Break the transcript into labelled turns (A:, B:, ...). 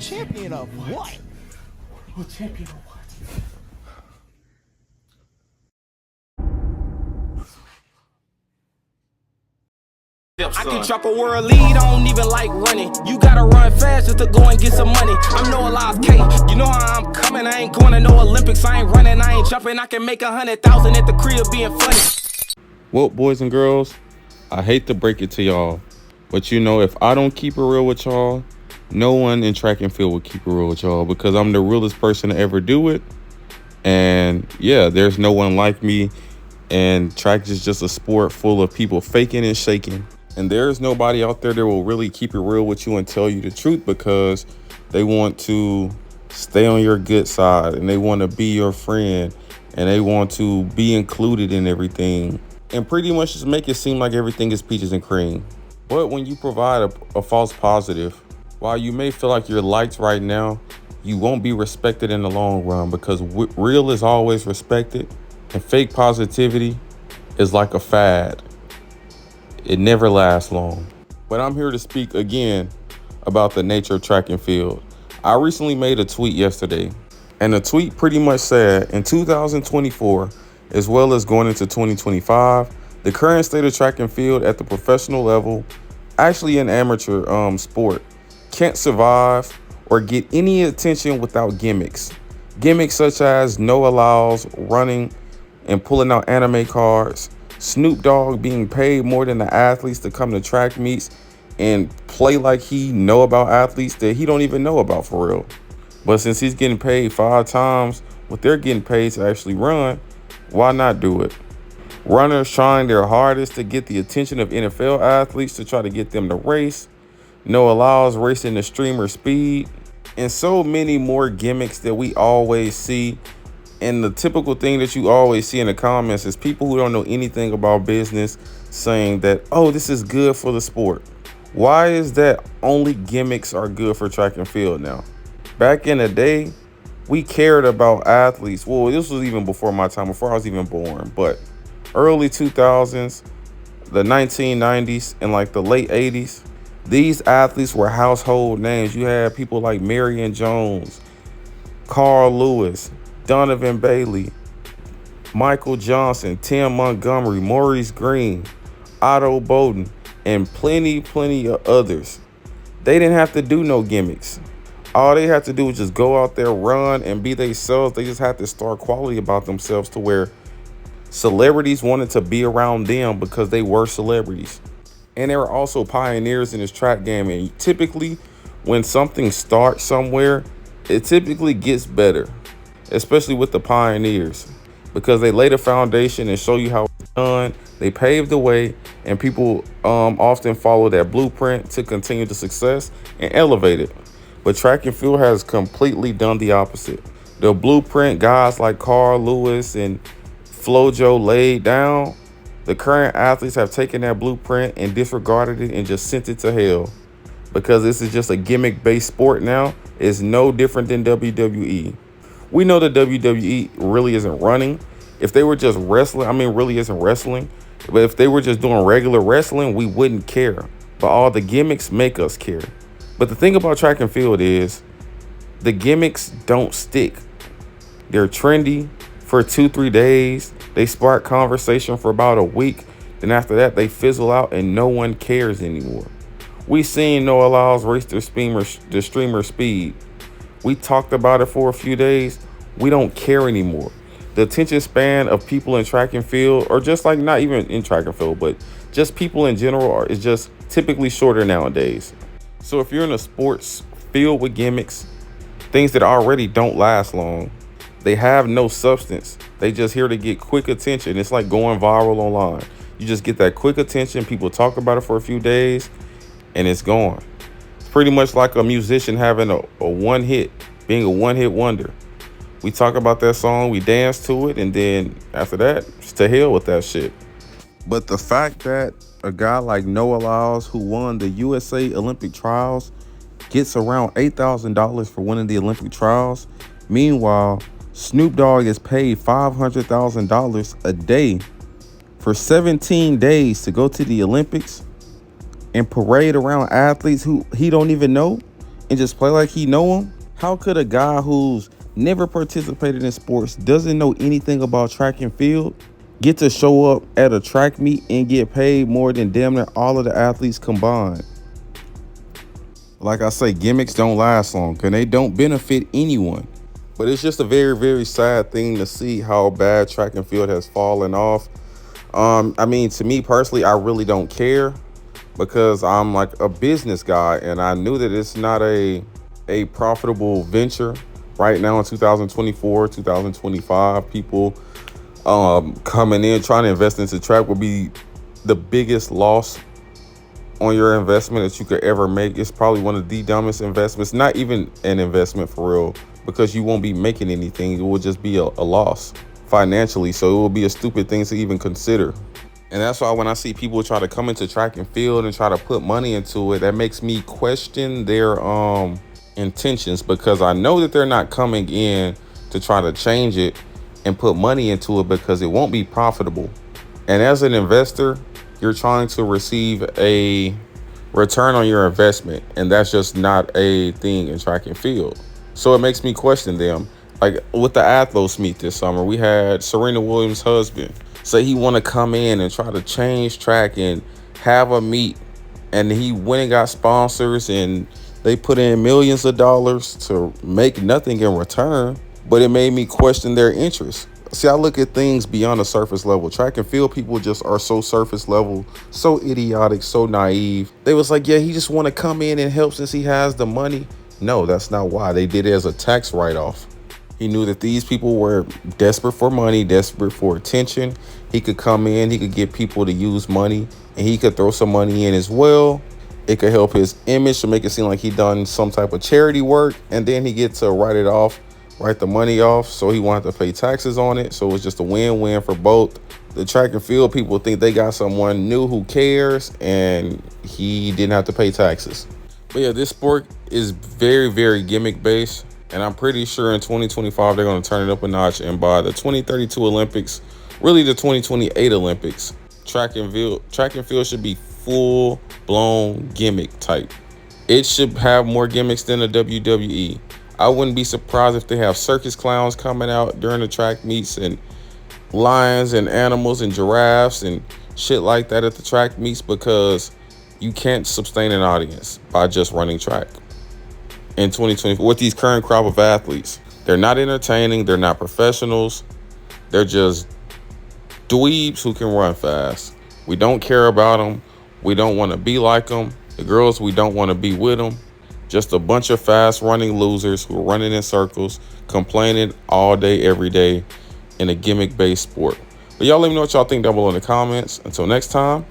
A: Champion of what?
B: Oh, champion of what?
C: I can drop a world lead, I don't even like running. You gotta run fast just to go and get some money. I'm Noah Lyles K, you know how I'm coming. I ain't going to no Olympics, I ain't running, I ain't jumping. I can make 100,000 at the crib being funny.
D: Well, boys and girls, I hate to break it to y'all, but you know, if I don't keep it real with y'all, no one in track and field will keep it real with y'all, because I'm the realest person to ever do it. And yeah, there's no one like me, and track is just a sport full of people faking and shaking. And there's nobody out there that will really keep it real with you and tell you the truth, because they want to stay on your good side and they want to be your friend and they want to be included in everything and pretty much just make it seem like everything is peaches and cream. But when you provide a false positive, while you may feel like you're liked right now, you won't be respected in the long run, because real is always respected and fake positivity is like a fad. It never lasts long. But I'm here to speak again about the nature of track and field. I recently made a tweet yesterday, and the tweet pretty much said, in 2024, as well as going into 2025, the current state of track and field at the professional level, actually an amateur sport, can't survive or get any attention without gimmicks. Gimmicks such as Noah Lyles running and pulling out anime cards, Snoop Dogg being paid more than the athletes to come to track meets and play like he know about athletes that he don't even know about for real. But since he's getting paid 5 times what they're getting paid to actually run, why not do it? Runners trying their hardest to get the attention of NFL athletes to try to get them to race. Noah Lyles racing the streamer speed, and so many more gimmicks that we always see. And the typical thing that you always see in the comments is people who don't know anything about business saying that, oh, this is good for the sport. Why is that only gimmicks are good for track and field now? Back in the day, we cared about athletes. Well, this was even before my time, before I was even born. But early 2000s, the 1990s, and like the late 80s, these athletes were household names. You had people like Marion Jones, Carl Lewis, Donovan Bailey, Michael Johnson, Tim Montgomery, Maurice Green, Otto Bowden, and plenty of others. They didn't have to do no gimmicks. All they had to do was just go out there, run, and be themselves. They just had to start quality about themselves to where celebrities wanted to be around them because they were celebrities. And they were also pioneers in this track game. And typically, when something starts somewhere, it typically gets better, especially with the pioneers, because they lay the foundation and show you how it's done. They paved the way, and people often follow that blueprint to continue the success and elevate it. But track and field has completely done the opposite. The blueprint guys like Carl Lewis and Flojo laid down, the current athletes have taken that blueprint and disregarded it and just sent it to hell, because this is just a gimmick-based sport now. It's no different than WWE. We know that WWE really isn't running. If they were just wrestling, really isn't wrestling. But if they were just doing regular wrestling, we wouldn't care. But all the gimmicks make us care. But the thing about track and field is the gimmicks don't stick. They're trendy for 2-3 days. They spark conversation for about a week. Then after that, they fizzle out and no one cares anymore. We seen Noah Lyles race the streamer speed. We talked about it for a few days. We don't care anymore. The attention span of people in track and field, or just like not even in track and field, but just people in general, is just typically shorter nowadays. So if you're in a sports filled with gimmicks, things that already don't last long, they have no substance. They just here to get quick attention. It's like going viral online. You just get that quick attention. People talk about it for a few days and it's gone. It's pretty much like a musician having a one hit, being a one-hit wonder. We talk about that song, we dance to it, and then after that, it's to hell with that shit. But the fact that a guy like Noah Lyles, who won the USA Olympic trials, gets around $8,000 for winning the Olympic trials. Meanwhile, Snoop Dogg is paid $500,000 a day for 17 days to go to the Olympics and parade around athletes who he don't even know. and just play like he know him? How could a guy who's never participated in sports, doesn't know anything about track and field, get to show up at a track meet and get paid more than damn near all of the athletes combined? Like I say, gimmicks don't last long and they don't benefit anyone. But it's just a very, very sad thing to see how bad track and field has fallen off. I mean, to me personally, I really don't care because I'm like a business guy and I knew that it's not a profitable venture right now in 2024, 2025. People coming in trying to invest into track would be the biggest loss on your investment that you could ever make. It's probably one of the dumbest investments, not even an investment for real, because you won't be making anything. It will just be a loss financially. So it will be a stupid thing to even consider. And that's why when I see people try to come into track and field and try to put money into it, that makes me question their intentions, because I know that they're not coming in to try to change it and put money into it because it won't be profitable. And as an investor, you're trying to receive a return on your investment, and that's just not a thing in track and field. So it makes me question them. Like with the Athlos meet this summer, we had Serena Williams' husband say he want to come in and try to change track and have a meet, and he went and got sponsors and they put in millions of dollars to make nothing in return. But it made me question their interest. See, I look at things beyond the surface level. Track and field people just are so surface level, so idiotic, so naive. They was like, yeah, he just want to come in and help since he has the money. No, that's not why. They did it as a tax write-off. He knew that these people were desperate for money, desperate for attention. He could come in, he could get people to use money, and he could throw some money in as well. It could help his image to make it seem like he done some type of charity work, and then he gets to write the money off, so he won't have to pay taxes on it. So it's just a win-win for both. The track and field people think they got someone new who cares, and he didn't have to pay taxes. But yeah, this sport is very, very gimmick based, and I'm pretty sure in 2025 they're going to turn it up a notch, and by the 2032 Olympics, really the 2028 Olympics, track and field should be full-blown gimmick type. It should have more gimmicks than the WWE. I wouldn't be surprised if they have circus clowns coming out during the track meets, and lions and animals and giraffes and shit like that at the track meets, because you can't sustain an audience by just running track. In 2020, with these current crop of athletes, they're not entertaining, they're not professionals, they're just dweebs who can run fast. We don't care about them. We don't want to be like them. The girls, we don't want to be with them. Just a bunch of fast running losers who are running in circles, complaining all day, every day in a gimmick based sport. But y'all let me know what y'all think down below in the comments. Until next time,